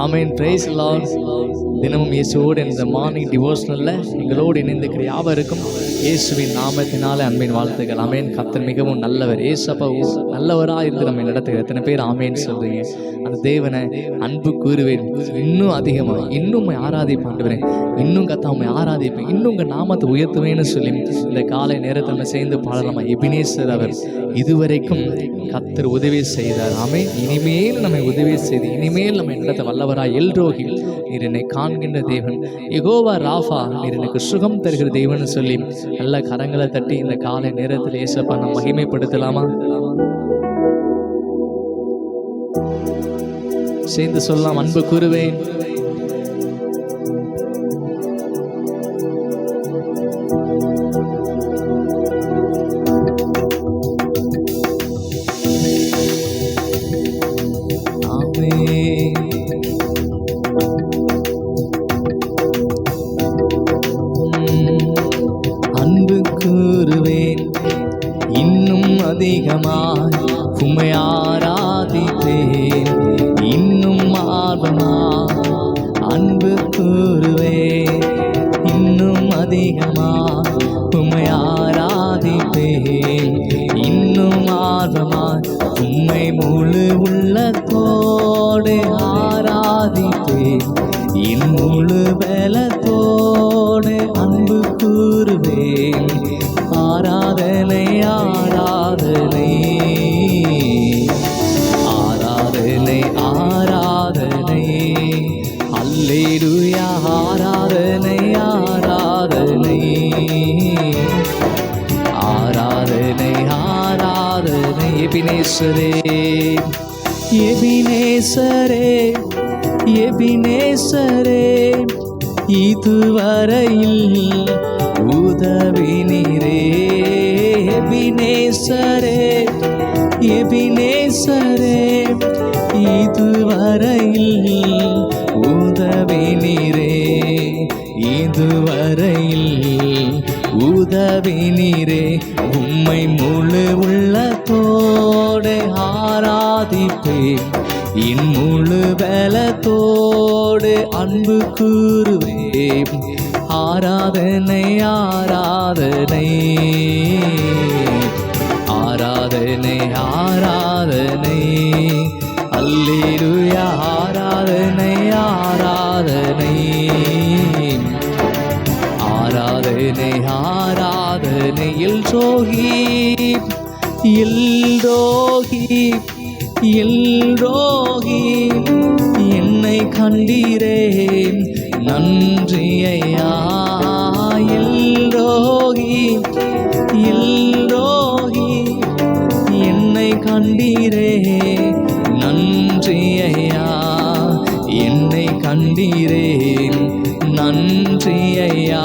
ஆமென். Price Lord. தினமும் இயேசுவோடு இந்த மார்னிங் டிவோஷனல்ல எங்களோடு இணைந்திருக்கிற யாவருக்கும் இயேசுவின் நாமத்தினாலே அன்பின் வாழ்த்துக்கள். ஆமென். கர்த்தர் மிகவும் நல்லவர். இயேசப்பா நல்லவராக இருந்து நம்ம நடத்துகிற எத்தனை பேர் ஆமென் சொல்றீங்க? அந்த தேவனை அன்பு கூறுவேன், இன்னும் அதிகமாக இன்னும் ஆராதிப்பாண்டுவேன், இன்னும் கத்தாமை ஆராதிப்பேன், இன்னும் உங்கள் நாமத்தை உயர்த்துவேன்னு சொல்லி இந்த காலை நேரத்தை நம்ம சேர்ந்து பாடலாமா? எபினேசர் அவர் இதுவரைக்கும் கர்த்தர் உதவி செய்தார். ஆமென். இனிமேல் நம்மை உதவி செய்து இனிமேல் நம்ம இடத்தை வல்லவராய் எல்ரோகி நீர் என்னை காண்கின்ற தேவன், யெகோவா ராஃபா நீர் எனக்கு சுகம் தருகிற தேவன் சொல்லி நல்ல கரங்களை தட்டி இந்த காலை நேரத்தில் இயேசுப்பா நம்ம மகிமைப்படுத்தலாமா? சேர்ந்து சொல்லலாம், அன்பு கூறுவேன். அன்பு கூறுவேன், இன்னும் அதிகமாய் உம்மை ஆராதிப்பேன், இன்னும் ஆர்வமாய் அன்பு கூறுவேன், இன்னும் அதிகமாய் உம்மை ஆராதிப்பேன், இன்னும் ஆர்வமாய் உம்மை முழு உள்ளத்தோடு ஆராதிப்பேன், என் முழு பலத்தோடு அன்பு கூறுவேன். ஆராதனை ஆராதனை ஆராதனை ஆராதனை, அல்லேலூயா. ஆராதனை ஆராதனை ஆராதனை ஆராதனை. எபினேசரே எபினேசரே எபினேசரே, இதுவரையில் உதவினீரே. எபினேசரே எபினேசரே, இதுவரையில் உதவினீரே, இதுவரையில் உதவினீரே. உம்மை முழு உள்ளத்தோடு ஆராதிப்பேன், என் முழு பலத்தோடு அன்பு கூறுவேன். ஆராதனை ஆராதனை ஆராதனை ஆராதனை, அல்லேலூயா. ஆராதனை ஆராதனை ஆராதனை ஆராதனை. எல்ரோகி எல்ரோகி எல்ரோகி, என்னை கண்டீரே நன்றி ஐயா. எல்ரோகி எல்ரோகி, என்னை கண்டீரே நன்றி ஐயா, என்னை கண்டீரே நன்றி ஐயா.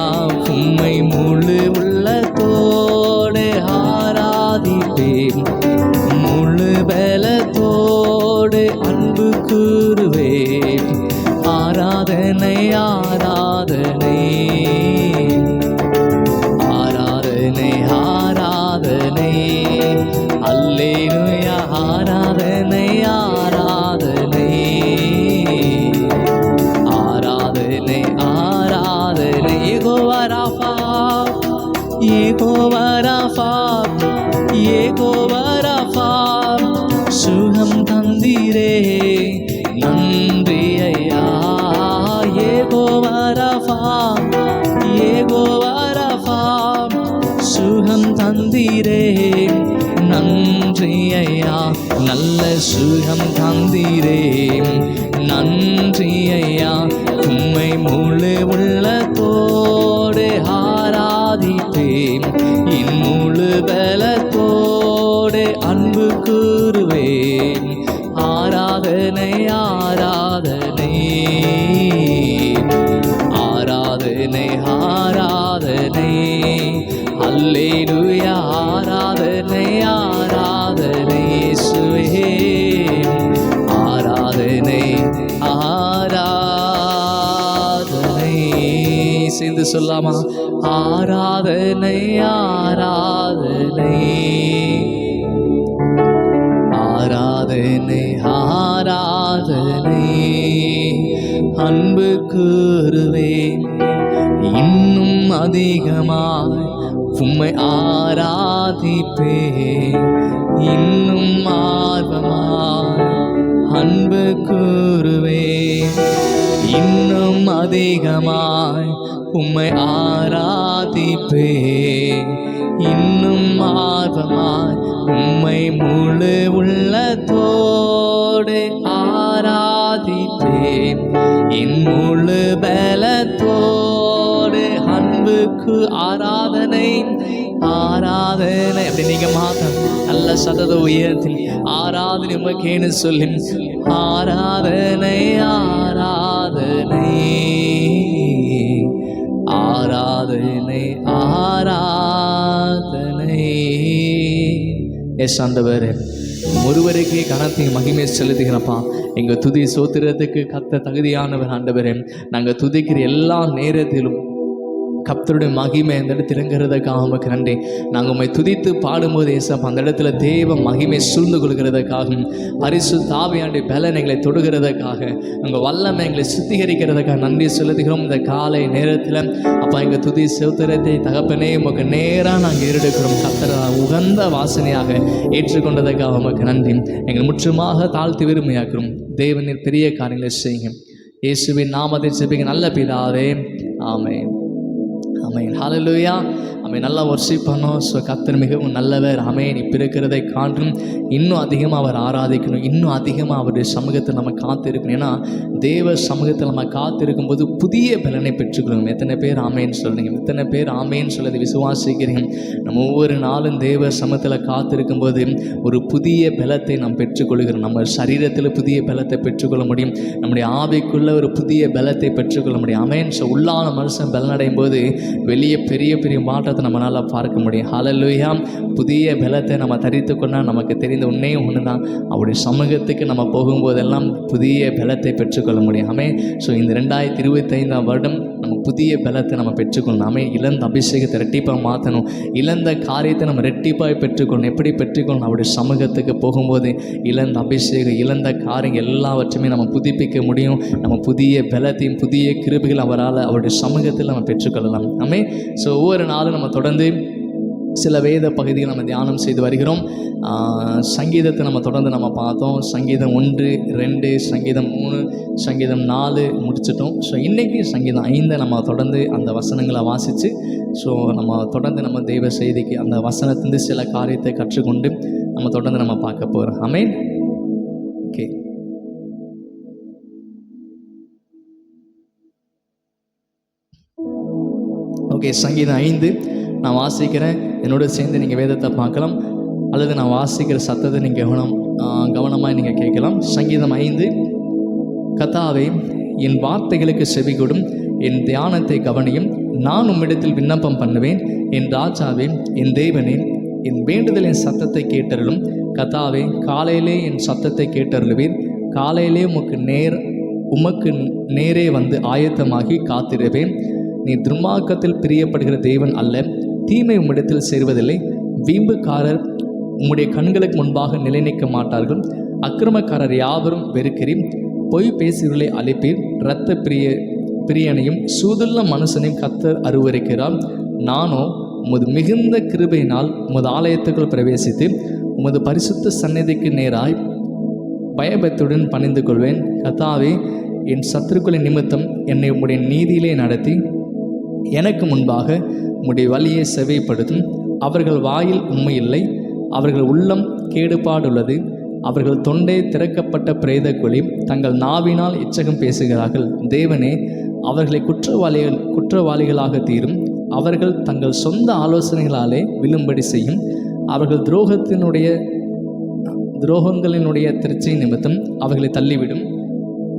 உம்மை முழு உள்ளத்தோடு ஆராதிப்பேன், முழு பலத்தோடு அன்பு கூறுவேன். ஆராதனை ஆராதனை ஆராதனை ஆராதனை, அல்லேலூயா. ஆராதனை ஆராதனை ஆராதனை ஆராதனை. யெகோவா ராஃபா யெகோவா ராஃபா யெகோவா ராஃபா, சுகம் தந்தீரே நன்றி ஐயா. யெகோவா ராஃபா யெகோவா ராஃபா, சுகம் தந்தீரே நன்றி ஐயா. நல்ல சுகம் தந்தீரே நன்றி ஐயா. உம்மை முழு உள்ளத்தோடு ஆராதிப்பேன், என் முழு பலத்தோடு அன்பு கூறுவேன். ஆராதனை ஆராதனை ஆராதனை ஆராதனை, அல்லேலூயா. ஆராதனை ஆராதனை இயேசுவே. ஆராதனை ஆராதனை, சேர்ந்து சொல்லாமா? ஆராதனை ஆராதனை ஆராதனை ஆராதனை அன்பு கூறுவேன். இன்னும் அதிகமாய் உம்மை ஆராதிப்பேன். இன்னும் ஆர்வமாய் அன்பு கூறுவேன். இன்னும் அதிகமாய் உம்மை ஆராதிப்பேன். இன்னும் ஆர்வமாய் உம்மை முழு உள்ளத்தோடு ஆராதிப்பேன். என் முழு பலத்தோடு அன்புக்கு ஆராதனை ஆராதனை. அப்படி நீங்க மாத்த நல்ல சதத உயர்த்தி ஆராதனை உமக்கேன்னு சொல்லி ஆராதனை ஆராதனை ஆராதனை ஆராதனை. எஸ் ஆண்டவரே, ஒருவருக்கே கனத்தையும் மகிமை செலுத்துகிறப்பா. எங்கள் துதி சோத்திரத்துக்கு கத்த தகுதியானவர் ஆண்டவரே. நாங்கள் துதிக்கிற எல்லா நேரத்திலும் கர்த்தருடைய மகிமை அந்த இடத்துல இறங்குறதுக்காக உமக்கு நன்றி. நாங்கள் உண்மை துதித்து பாடும்போது ஏசப்பா அந்த இடத்துல தேவ மகிமை சூழ்ந்து கொள்கிறதுக்காகவும் பரிசுத்த ஆவியானுடைய பலன் எங்களை தொடுகிறதுக்காக உங்கள் வல்லமை எங்களை சுத்திகரிக்கிறதுக்காக நன்றி செலுத்துகிறோம். இந்த காலை நேரத்தில் அப்பா எங்கள் துதி சோத்திரத்தை தகப்பனே உமக்கு நேராக நாங்கள் ஏறெடுக்கிறோம். கர்த்தரை உகந்த வாசனையாக ஏற்றுக்கொண்டதுக்காக உமக்கு நன்றி. எங்கள் முற்றுமாக தாழ்த்தி விரும்பியாக்கிறோம். தேவனின் பெரிய காரியங்களை செய்யும் இயேசுவின் நாமத்தை செபிக்க நல்ல பிதாவே, ஆமென். ஆமென். ஹல்லேலூயா. ஆமென். நல்லா வர்ஷிப் பண்ணோம். ஸோ கர்த்தர் மிகவும் நல்லவர். ஆமென். இப்போ இருக்கிறதை காற்றும் இன்னும் அதிகமாக அவர் ஆராதிக்கணும். இன்னும் அதிகமாக அவருடைய சமூகத்தில் நம்ம காத்திருக்கணும். ஏன்னா தேவ சமூகத்தில் நம்ம காத்திருக்கும்போது புதிய பலனை பெற்றுக்கொள்ளும். எத்தனை பேர் ஆமேன்னு சொல்கிறீங்க? எத்தனை பேர் ஆமேன்னு சொல்லதை விசுவாசிக்கிறீங்க? நம்ம ஒவ்வொரு நாளும் தேவ சமூகத்தில் காத்திருக்கும்போது ஒரு புதிய பலத்தை நாம் பெற்றுக்கொள்கிறோம். நம்ம சரீரத்தில் புதிய பலத்தை பெற்றுக்கொள்ள முடியும். நம்முடைய ஆவிக்குள்ள ஒரு புதிய பலத்தை பெற்றுக்கொள்ள முடியும். ஆமேன். ஸோ உள்ளான மனுஷன் பலனடையும் போது வெளியே பெரிய பெரிய மாற்றத்தை நம்மளால் பார்க்க முடியும். ஹல்லேலூயா. புதிய பலத்தை நம்ம தரித்து கொண்டால் நமக்கு தெரிந்த உண்மையும் ஒன்று தான், அவருடைய சமூகத்துக்கு நம்ம போகும்போதெல்லாம் புதிய பலத்தை பெற்றுக்கொள்ள முடியும். ஆமென். ஸோ இந்த 2025 வருடம் நம்ம புதிய பலத்தை நம்ம பெற்றுக்கொள்ளணும். ஆமென். இழந்த அபிஷேகத்தை ரெட்டிப்பாக மாற்றணும். இழந்த காரியத்தை நம்ம ரெட்டிப்பாக பெற்றுக்கொள்ளணும். எப்படி பெற்றுக்கொள்ளணும்? அவருடைய சமூகத்துக்கு போகும்போது இழந்த அபிஷேகம், இழந்த காரியங்கள் எல்லாவற்றையுமே நம்ம புதுப்பிக்க முடியும். நம்ம புதிய பலத்தையும் புதிய கிருபைகள் அவருடைய சமூகத்தில் நம்ம பெற்றுக்கொள்ளலாம். ஆமென். ஸோ ஒவ்வொரு நாளும் நம்ம தொடர்ந்து சில வேத பகுதிகள் நம்ம தியானம் செய்து வருகிறோம். சங்கீதத்தை நம்ம தொடர்ந்து நம்ம பார்த்தோம். சங்கீதம் 1, 2, சங்கீதம் 3, சங்கீதம் 4 முடிச்சிட்டோம். ஸோ இன்றைக்கி சங்கீதம் 5 நம்ம தொடர்ந்து அந்த வசனங்களை வாசித்து ஸோ நம்ம தொடர்ந்து நம்ம தெய்வ செய்திக்கு அந்த வசனத்திலிருந்து சில காரியத்தை கற்றுக்கொண்டு நம்ம தொடர்ந்து நம்ம பார்க்க போகிறோம். ஆமென். ஓகே. ஓகே, சங்கீதம் 5 நான் வாசிக்கிறேன். என்னோட சேர்ந்து நீங்கள் வேதத்தை பார்க்கலாம், அல்லது நான் வாசிக்கிற சத்தத்தை நீங்கள் கவனமாக நீங்கள் கேட்கலாம். சங்கீதம் 5. கர்த்தாவே, என் வார்த்தைகளுக்கு செவி கொடும், என் தியானத்தை கவனியும். நான் உம்மிடத்தில் விண்ணப்பம் பண்ணுவேன். என் ராஜாவே, என் தேவனே, என் வேண்டுதலின் சத்தத்தை கேட்டருளும். கர்த்தாவே, காலையிலே என் சத்தத்தை கேட்டருளுவீர். காலையிலே உமக்கு நேரே வந்து ஆயத்தமாகி காத்திருவேன். நீ துன்மார்க்கத்தில் பிரியப்படுகிற தேவன் அல்ல, தீமை உம்மிடத்தில் சேர்வதில்லை. வீம்புக்காரர் உம்முடைய கண்களுக்கு முன்பாக நிலைநிற்க மாட்டார்கள். அக்கிரமக்காரர் யாவரும் வெறுக்கிறீர். பொய் பேசுகிறவர்களை அழிப்பீர். இரத்த பிரியனையும் சூதுள்ள மனுஷனையும் கர்த்தர் அருவருக்கிறார். நானோ உமது மிகுந்த கிருபையினால் உமது ஆலயத்துக்குள் பிரவேசித்து உமது பரிசுத்த சந்நிதிக்கு நேராய் பயபக்தியுடன் பணிந்து கொள்வேன். கர்த்தாவே, என் சத்துருக்களின் நிமித்தம் என்னை உம்முடைய நீதியிலே நடத்தி எனக்கு முன்பாக உம்முடைய வழியை செவைப்படுத்தும். அவர்கள் வாயில் உண்மை இல்லை, அவர்கள் உள்ளம் கேடுபாடுள்ளது. அவர்கள் தொண்டை திறக்கப்பட்ட பிரேத குழி, தங்கள் நாவினால் இச்சகம் பேசுகிறார்கள். தேவனே, அவர்களை குற்றவாளிகளாக தீரும். அவர்கள் தங்கள் சொந்த ஆலோசனைகளாலே விழும்படி செய்யும். அவர்கள் துரோகங்களினுடைய திருச்சை நிமித்தம் அவர்களை தள்ளிவிடும்.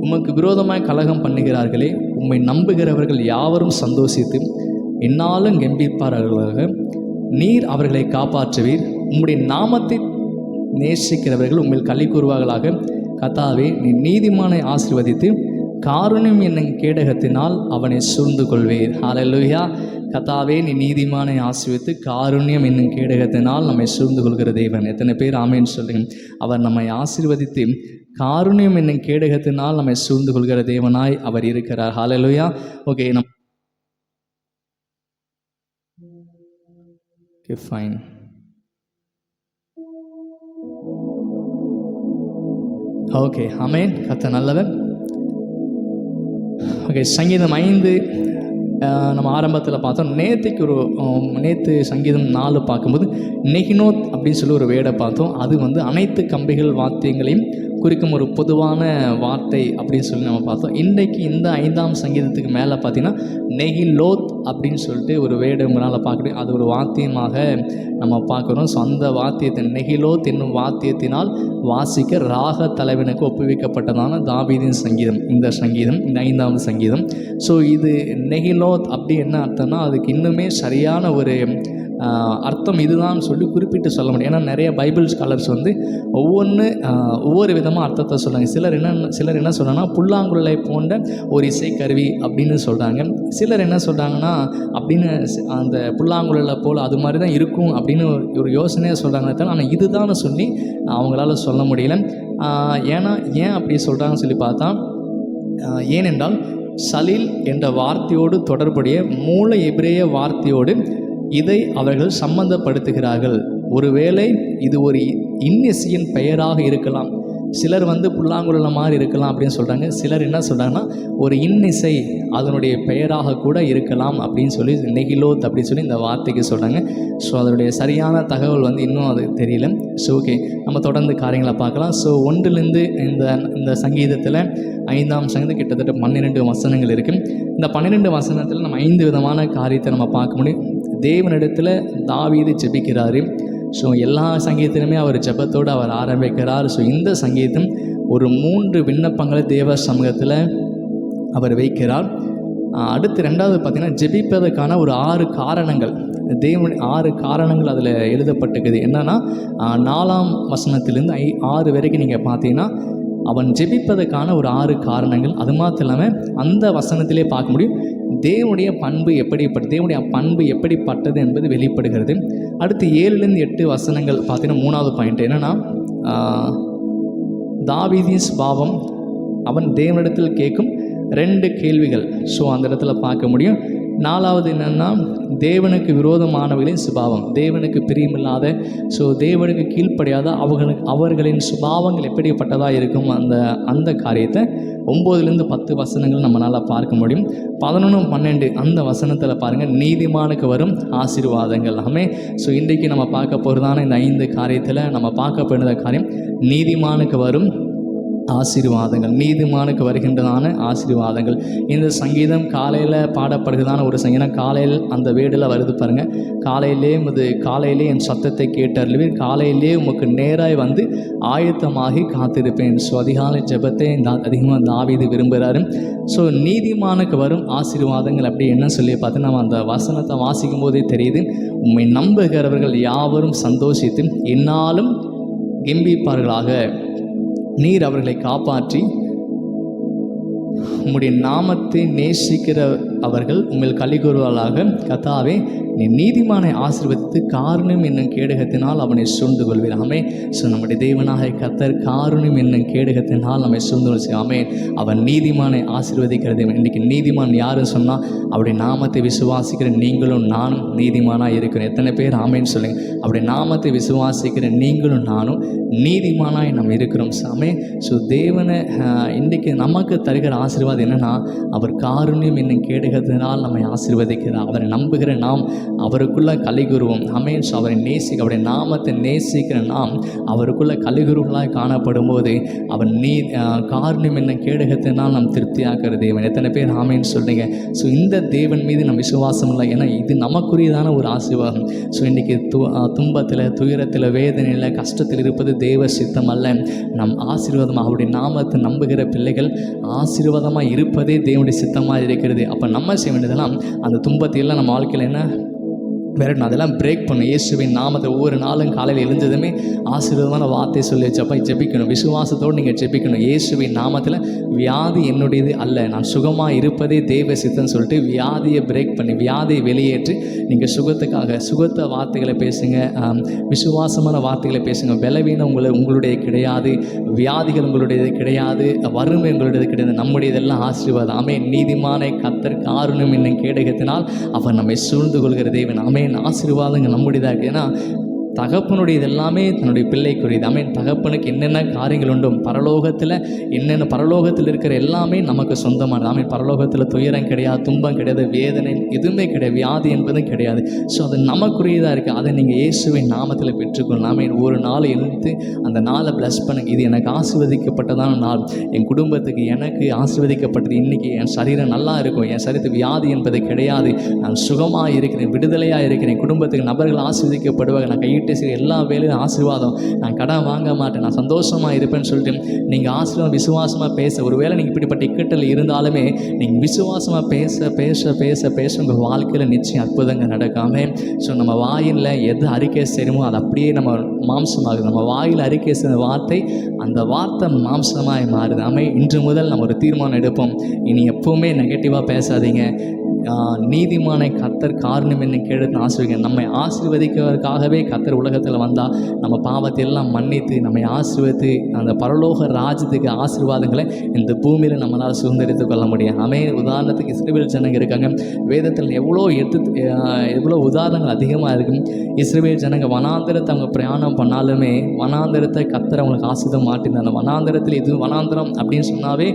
உமக்கு விரோதமாய் கலகம் பண்ணுகிறார்களே, உம்மை நம்புகிறவர்கள் யாவரும் சந்தோஷித்து என்னாலும் கம்பீர்ப்பார்களாக. நீர் அவர்களை காப்பாற்றுவீர். உம்முடைய நாமத்தை நேசிக்கிறவர்கள் உம்மில் களி கூறுவார்களாக. கர்த்தாவே, நீ நீதிமானை ஆசீர்வதித்து காருண்யம் என்னும் கேடகத்தினால் அவனை சூழ்ந்து கொள்வீர். ஹல்லேலூயா. கர்த்தாவே நீ நீதிமானை ஆசீர்வதித்து காருண்யம் என்னும் கேடகத்தினால் நம்மை சூழ்ந்து கொள்கிற தேவன். எத்தனை பேர் ஆமேன்னு சொல்லுங்க? அவர் நம்மை ஆசீர்வதித்து காருண்யம் என்னும் கேடகத்தினால் நம்மை சூழ்ந்து கொள்கிற தேவனாய் அவர் இருக்கிறார். ஹல்லேலூயா. Okay, fine. ஓகே, ஆமென். கர்த்தர் நல்லவர். ஓகே, சங்கீதம் 5 நம்ம ஆரம்பத்தில் பார்த்தோம். நேற்று சங்கீதம் 4 பார்க்கும்போது நெகினோத் அப்படின்னு சொல்லி ஒரு வேடை பார்த்தோம். அது வந்து அனைத்து கம்பிகள் வாத்தியங்களையும் குறிக்கும் ஒரு பொதுவான வார்த்தை அப்படின்னு சொல்லி நம்ம பார்த்தோம். இன்றைக்கு இந்த 5ஆம் சங்கீதத்துக்கு மேலே பார்த்தீங்கன்னா நெகிலோத் அப்படின்னு சொல்லிட்டு ஒரு வேடு உங்களால் பார்க்கணும். அது ஒரு வாத்தியமாக நம்ம பார்க்குறோம். ஸோ அந்த வாத்தியத்தை நெகிலோத் என்னும் வாத்தியத்தினால் வாசிக்க ராக தலைவனுக்கு ஒப்புவிக்கப்பட்டதான தாவீதின் சங்கீதம் இந்த 5ஆவது சங்கீதம். ஸோ இது நெகிலோத் அப்படி என்ன அர்த்தம்னா அதுக்கு இன்னுமே சரியான ஒரு அர்த்தம் இதுதான் சொல்லி குறிப்பிட்டு சொல்ல முடியும். ஏன்னா நிறைய பைபிள் ஸ்காலர்ஸ் வந்து ஒவ்வொரு விதமாக அர்த்தத்தை சொல்கிறாங்க. சிலர் என்ன சொல்கிறாங்கன்னா புல்லாங்குழலை போன்ற ஒரு இசைக்கருவி அப்படின்னு சொல்கிறாங்க. சிலர் என்ன சொல்கிறாங்கன்னா அப்படின்னு அந்த புல்லாங்குழலை போல் அது மாதிரி தான் இருக்கும் அப்படின்னு ஒரு யோசனையாக சொல்கிறாங்களே தவிர ஆனால் இதுதான் சொல்லி அவங்களால சொல்ல முடியல. ஏன் அப்படி சொல்கிறாங்கன்னு சொல்லி பார்த்தா, ஏனென்றால் சலீல் என்ற வார்த்தையோடு தொடர்புடைய மூல எபிரேய வார்த்தையோடு இதை அவர்கள் சம்பந்தப்படுத்துகிறார்கள். ஒருவேளை இது ஒரு இன்னிசையின் பெயராக இருக்கலாம். சிலர் வந்து புல்லாங்குழல் மாதிரி இருக்கலாம் அப்படின்னு சொல்கிறாங்க. சிலர் என்ன சொல்கிறாங்கன்னா ஒரு இன்னிசை அதனுடைய பெயராக கூட இருக்கலாம் அப்படின்னு சொல்லி நெகிலோத் அப்படின்னு சொல்லி இந்த வார்த்தைக்கு சொல்கிறாங்க. ஸோ அதனுடைய சரியான தகவல் வந்து இன்னும் அது தெரியல. ஸோ ஓகே, நம்ம தொடர்ந்து காரியங்களை பார்க்கலாம். ஸோ 1லேருந்து இந்த சங்கீதத்தில் 5ஆம் சங்கீதம் கிட்டத்தட்ட 12 வசனங்கள் இருக்குது. இந்த 12 வசனத்தில் நம்ம 5 விதமான காரியத்தை நம்ம பார்க்க முடியும். தேவனிடத்தில் தாவீது ஜெபிக்கிறாரு. ஸோ எல்லா சங்கீதத்திலுமே அவர் ஜெபத்தோடு அவர் ஆரம்பிக்கிறார். ஸோ இந்த சங்கீதம் ஒரு 3 விண்ணப்பங்களை தேவ சமூகத்தில் அவர் வைக்கிறார். அடுத்து 2வது பார்த்திங்கன்னா ஜெபிப்பதற்கான ஒரு 6 காரணங்கள், தேவன் 6 காரணங்கள் அதில் எழுதப்பட்டிருக்குது. என்னென்னா 4ஆம் வசனத்திலேருந்து 6 வரைக்கும் நீங்கள் பார்த்தீங்கன்னா அவன் ஜெபிப்பதற்கான ஒரு 6 காரணங்கள். அது மாத்திரம் இல்லாமல் அந்த வசனத்திலே பார்க்க முடியும் தேவனுடைய பண்பு எப்படிப்பட்டது என்பது வெளிப்படுகிறது. அடுத்து 7லேருந்து 8 வசனங்கள் பார்த்தீங்கன்னா 3வது பாயிண்ட் என்னென்னா தாவீதின் சுபாவம், அவன் தேவனிடத்தில் கேட்கும் 2 கேள்விகள். ஸோ அந்த இடத்துல பார்க்க முடியும். 4வது என்னென்னா தேவனுக்கு விரோதமானவர்களின் சுபாவம், தேவனுக்கு பிரியமில்லாத, ஸோ தேவனுக்கு கீழ்ப்படியாத அவர்களின் சுபாவங்கள் எப்படிப்பட்டதாக இருக்கும் அந்த காரியத்தை 9லேருந்து 10 வசனங்கள் நம்மளால் பார்க்க முடியும். 11, 12 அந்த வசனத்தில் பாருங்கள் நீதிமானுக்கு வரும் ஆசீர்வாதங்கள். ஸோ இன்றைக்கு நம்ம பார்க்க போகிறதான இந்த 5 காரியத்தில் நம்ம பார்க்க போகிற காரியம் நீதிமானுக்கு வரும் ஆசீர்வாதங்கள், நீதிமானுக்கு வருகின்றதான ஆசீர்வாதங்கள். இந்த சங்கீதம் காலையில் பாடப்படுகிறதான ஒரு சங்கீதம். காலையில் அந்த வேடில் வருது பாருங்கள், காலையிலே என் சத்தத்தை கேட்டறிவீர், காலையிலே உமக்கு நேராய் வந்து ஆயத்தமாகி காத்திருப்பேன். ஸோ அதிகாலை ஜெபத்தை அதிகமாக தாவீது விரும்புகிறாரு. ஸோ நீதிமானுக்கு வரும் ஆசீர்வாதங்கள் அப்படி என்ன சொல்லி பார்த்து நம்ம அந்த வசனத்தை வாசிக்கும் போதே தெரியுது. உம்மை நம்புகிறவர்கள் யாவரும் சந்தோஷித்து என்னாலும் கெம்பிப்பார்களாக, நீர் அவர்களை காப்பாற்றி உம்முடைய நாமத்தை நேசிக்கிற அவர்கள் உங்கள் களி கூறுவார்களாக. கர்த்தாவே நீ நீதிமானை ஆசீர்வதித்து காருண்யம் என்னும் கேடகத்தினால் அவனை சூழ்ந்து கொள்வீர். ஸோ நம்முடைய தேவனாக கர்த்தர் காருண்யம் என்னும் கேடகத்தினால் நம்மை சூழ்ந்து கொள்வார். அவன் நீதிமானை ஆசீர்வதிக்கிறது. இன்றைக்கி நீதிமான் யாருன்னு சொன்னால் அவருடைய நாமத்தை விசுவாசிக்கிற நீங்களும் நானும் நீதிமானாக இருக்கிறோம். எத்தனை பேர் ஆமேன்னு சொல்லுங்க? அவருடைய நாமத்தை விசுவாசிக்கிற நீங்களும் நானும் நீதிமானாய் நம்ம இருக்கிறோம். ஸோ தேவனை இன்றைக்கு நமக்கு தருகிற ஆசீர்வாதம் என்னென்னா அவர் காருண்யம் என்னும் கேடகத்தினால் நம்மை ஆசீர்வதிக்கிறார். அவரை நம்புகிற நாம் அவருக்குள்ள கலிகுருவோம். ஸோ அவரை அவருடைய நாமத்தை நேசிக்கிற நாம் அவருக்குள்ள கலிகுருவங்களாக காணப்படும் போது அவர் காருண்யம் என்னும் கேடகத்தினால் நாம் திருப்தியாக்குற தேவன். எத்தனை பேர் ஆமேன்னு சொல்றீங்க? ஸோ இந்த தேவன் மீது நம்ம விசுவாசம் இல்லை, ஏன்னா இது நமக்குரியதான ஒரு ஆசீர்வாதம். ஸோ இன்றைக்கி துன்பத்தில், துயரத்தில், வேதனையில், கஷ்டத்தில் இருப்பது தேவ சித்தம் அல்ல, நம் ஆசீர்வாதமாக அவருடைய நாமத்தை நம்புகிற பிள்ளைகள் ஆசீர்வாதமாக இருப்பதே தேவனுடைய சித்தமாக இருக்கிறது. அப்போ நம்ம செய்ய வேண்டியதெல்லாம் அந்த துன்பத்தையெல்லாம் நம்ம வாழ்க்கையில் என்ன விரட்டணும், அதெல்லாம் பிரேக் பண்ணணும். இயேசுவின் நாமத்தை ஒவ்வொரு நாளும் காலையில் எழுந்ததுமே ஆசீர்வாதமான வார்த்தையை சொல்லி வச்சப்போ ஜெபிக்கணும். விசுவாசத்தோடு நீங்கள் ஜெபிக்கணும். இயேசுவின் நாமத்தில் வியாதி என்னுடையது அல்ல, நான் சுகமாக இருப்பதே தேவ சித்தம்னு சொல்லிட்டு வியாதியை பிரேக் பண்ணி வியாதியை வெளியேற்றி நீங்கள் சுகத்துக்காக சுகத்த வார்த்தைகளை பேசுங்க, விசுவாசமான வார்த்தைகளை பேசுங்க. பலவீனம் உங்களுடைய கிடையாது, வியாதிகள் உங்களுடையது கிடையாது, வறுமை உங்களுடையது கிடையாது, நம்முடையதெல்லாம் ஆசீர்வாதம். ஆமென். நீதிமானை கர்த்தர் காருண்யம் என்னும் கேடகத்தினால் அவர் நம்மை சூழ்ந்து கொள்கிற தேவன். ஆமென். ஆசீர்வாதங்கள் நம்முடையதாக இருக்குது. ஏன்னா தகப்பனுடையது எல்லாமே தன்னுடைய பிள்ளைக்குரியது. ஆமென். தகப்பனுக்கு என்னென்ன காரியங்கள் உண்டோ பரலோகத்தில் என்னென்ன பரலோகத்தில் இருக்கிற எல்லாமே நமக்கு சொந்தமானது. ஆமென். பரலோகத்தில் துயரம் கிடையாது, துன்பம் கிடையாது, வேதனை எதுவுமே கிடையாது, வியாதி என்பதும் கிடையாது. ஸோ அது நமக்குரியதாக இருக்குது. அதை நீங்கள் இயேசுவின் நாமத்தில் பெற்றுக்கொள்ளணும். ஆமென். ஒரு நாள் எழுந்து அந்த நாளை ப்ளஸ் பண்ணுங்க. இது எனக்கு ஆசீர்வதிக்கப்பட்டதான நாள், என் குடும்பத்துக்கு எனக்கு ஆசீர்வதிக்கப்பட்டது. இன்றைக்கி என் சரீரம் நல்லா இருக்கும், என் சரீரத்துக்கு வியாதி என்பது கிடையாது, நான் சுகமாக இருக்கிறேன், விடுதலையாக இருக்கிறேன், குடும்பத்துக்கு நபர்கள் ஆசீர்வதிக்கப்படுவாங்க, நான் கையிட்டு சரி எல்லா வேலையும் ஆசீர்வாதம், நான் கடன் வாங்க மாட்டேன், நான் சந்தோஷமாக இருப்பேன்னு சொல்லிட்டு நீங்கள் ஆசீர்வாதம் விசுவாசமாக பேச, ஒருவேளை நீங்கள் இப்படிப்பட்ட இக்கட்டில் இருந்தாலுமே நீங்கள் விசுவாசமாக பேச பேச பேச பேச உங்கள் வாழ்க்கையில் நிச்சயம் அற்புதங்கள் நடக்காமல். ஸோ நம்ம வாயில் எது அறிக்கை செய்யணுமோ அது அப்படியே நம்ம மாம்சமாகுது. நம்ம வாயில் அறிக்கை செய்த வார்த்தை அந்த வார்த்தை மாம்சமாய் மாறுது. இன்று முதல் நம்ம ஒரு தீர்மானம் எடுப்போம், இனி எப்போவுமே நெகட்டிவாக பேசாதீங்க. நீதிமானை கர்த்தர் காரணம் என்ன கேட்டு ஆசீர்வதிங்க. நம்மை ஆசீர்வதிக்கிறதுக்காகவே கர்த்தர் உலகத்தில் வந்தால் நம்ம பாவத்தை எல்லாம் மன்னித்து நம்மை ஆசீர்வதித்து அந்த பரலோக ராஜ்யத்துக்கு ஆசீர்வாதங்களை இந்த பூமியில் நம்மளால் சுதந்திரித்து கொள்ள முடியும். உதாரணத்துக்கு இஸ்ரவேல் ஜனங்க இருக்காங்க, வேதத்தில் எவ்வளோ உதாரணங்கள் அதிகமாக இருக்கும். இஸ்ரவேல் ஜனங்க வனாந்திரத்தை அவங்க பிரயாணம் பண்ணாலுமே வனாந்திரத்தை கர்த்தர் அவங்களுக்கு ஆசீர்வாதம் மாட்டிருந்தாங்க. வனாந்திரத்தில் எதுவும் வனாந்திரம் அப்படின்னு சொன்னாவே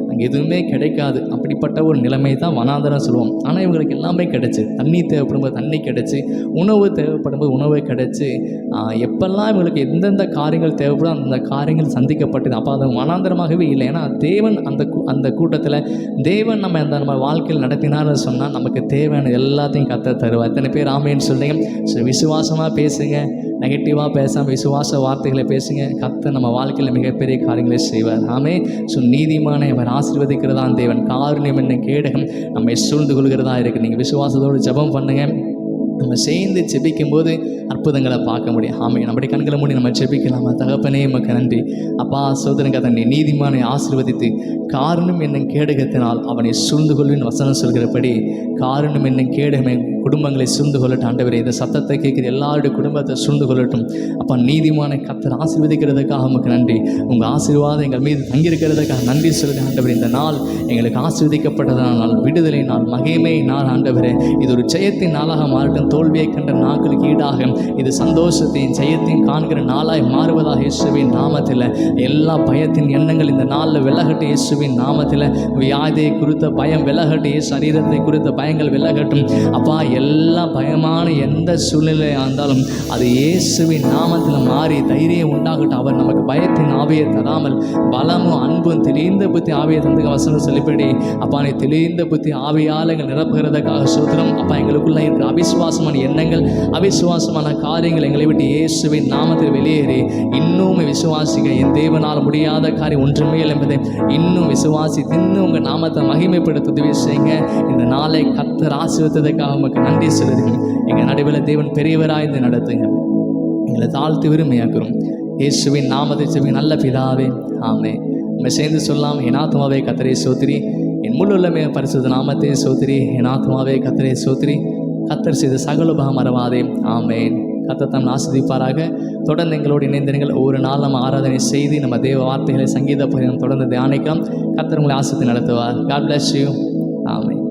அங்கே எதுவுமே கிடைக்காது, அப்படிப்பட்ட ஒரு நிலைமை தான் வனாந்திரம் சொல்லுவோம். ஆனால் இவங்களுக்கு எல்லாமே கிடைச்சி, தண்ணி தேவைப்படும்போது தண்ணி கிடைச்சி, உணவு தேவைப்படும்போது உணவு கிடைச்சி, எப்பெல்லாம் இவங்களுக்கு எந்தெந்த காரியங்கள் தேவைப்படும் அந்த காரியங்கள் சந்திக்கப்பட்டது. அப்போ அது வனாந்திரமாகவே இல்லை. ஏன்னா தேவன் அந்த கூட்டத்தில் தேவன் நம்ம வாழ்க்கையில் நடத்தினார்னு சொன்னால் நமக்கு தேவையான எல்லாத்தையும் கர்த்தர் தருவார். எத்தனை பேர் ஆமேன்னு சொல்லுங்க. ஸோ விசுவாசமாக பேசுங்க, நெகட்டிவாக பேசாமல் விசுவாச வார்த்தைகளை பேசுங்க. கர்த்தர் நம்ம வாழ்க்கையில் மிகப்பெரிய காரியங்களை செய்வார். ஆமே. ஸோ நீதிமானை அவர் ஆசீர்வதிக்கிறதான் தேவன், காருண்யம் என்ன கேடகம் நம்மை சூழ்ந்து கொள்கிறதா இருக்குது. நீங்கள் விசுவாசத்தோடு ஜெபம் பண்ணுங்கள். நம்ம சேர்ந்து ஜெபிக்கும் போது அற்புதங்களை பார்க்க முடியும். ஆமே. நம்முடைய கண்களை மூடி நம்ம ஜெபிக்கலாமா? தகப்பனே உமக்கு நன்றி அப்பா. சோதரங்க தன்னை நீதிமானை ஆசீர்வதித்து காரணம் என்னும் கேடகத்தினால் அவனை சூழ்ந்து கொள்வின் வசனம் சொல்கிறபடி காரணம் என்னும் கேடகமே குடும்பங்களை சூழ்ந்து கொள்ளட்டும். ஆண்டவரே, இந்த சத்தத்தை கேட்குற எல்லாருடைய குடும்பத்தை சூழ்ந்து கொள்ளட்டும். அப்பா, நீதிமானை கர்த்தர் ஆசீர்வதிக்கிறதுக்காக உமக்கு நன்றி. உங்கள் ஆசீர்வாதம் எங்கள் மீது தங்கியிருக்கிறதுக்காக நன்றி சொல்லுங்கள் ஆண்டவரே. இந்த நாள் எங்களுக்கு ஆசீர்வதிக்கப்பட்டதான நாள், விடுதலை நாள், மகிமை நாள் ஆண்டவரே. இது ஒரு ஜெயத்தின் நாளாக மாறட்டும். தோல்வியை கண்ட நாட்களுக்கு ஈடாக இது சந்தோஷத்தையும் ஜெயத்தையும் காண்கிற நாளாய் மாறுவதாக இயேசுவின் நாமத்தில். எல்லா பயத்தின் எண்ணங்கள் இந்த நாளில் விலகட்டும் இயேசுவின் நாமத்தில். வியாதியை குறித்த பயம் விலகட்டும், சரீரத்தை குறித்த பயங்கள் விலகட்டும். அப்பா, எல்லா பயமான எந்த சூழ்நிலையாக இருந்தாலும் அது இயேசுவின் நாமத்தில் மாறி தைரியம் உண்டாகட்டும். அவர் நமக்கு பயத்தின் ஆவியை தராமல் பலமும் அன்பும் தெளிந்த புத்தி ஆவியை தந்து வசனம் சொல்லிப்படி அப்பா, நீ தெளிந்த புத்தி ஆவியால் எங்கள் நிரப்புகிறதுக்காக சூத்திரம். அப்பா, எங்களுக்குள்ள இருக்கிற அவிசுவாசமான எண்ணங்கள், அவிசுவாசமான காரியங்கள் எங்களை விட்டு இயேசுவின் நாமத்தில் வெளியேறி இன்னும் விசுவாசிக்க என் தேவனால் முடியாத காரியம் ஒன்றுமே இல்லை என்பதை இன்னும் விசுவாசித்து இன்னும் உங்கள் நாமத்தை மகிமைப்படுத்த உதவி செய்யுங்க. இந்த நாளை கர்த்தர் ஆசீர்வதித்ததற்காக உமக்கு நன்றி சொல்லுங்கள். எங்கள் நடுவில் தேவன் பெரியவராய்ந்து நடத்துங்க. எங்களை தாழ்த்து விரும்பியாக்குறோம் இயேசுவின் நாமத்தை செவி நல்ல பிதாவே, ஆமே. நம்ம சேர்ந்து சொல்லலாம், என் ஆத்மாவே கர்த்தரை சோத்திரி, என் முழுள்ளமே பரிசுத்த நாமத்தை சோத்திரி, என் ஆத்மாவே கர்த்தரை சோத்திரி, கர்த்தர் செய்த சகல மறவாதே, ஆமேன். கர்த்தர் தம் ஆசீர்வதிப்பாராக. தொடர்ந்து எங்களோடு இணைந்திருங்கள். ஒவ்வொரு நாள் நம்ம ஆராதனை செய்து நம்ம தேவ வார்த்தைகளை சங்கீத பகிர்ந்து தொடர்ந்து தியானிக்கலாம். கர்த்தர் உங்களை ஆசீர்வதித்து நடத்துவார். God bless you. ஆமென்.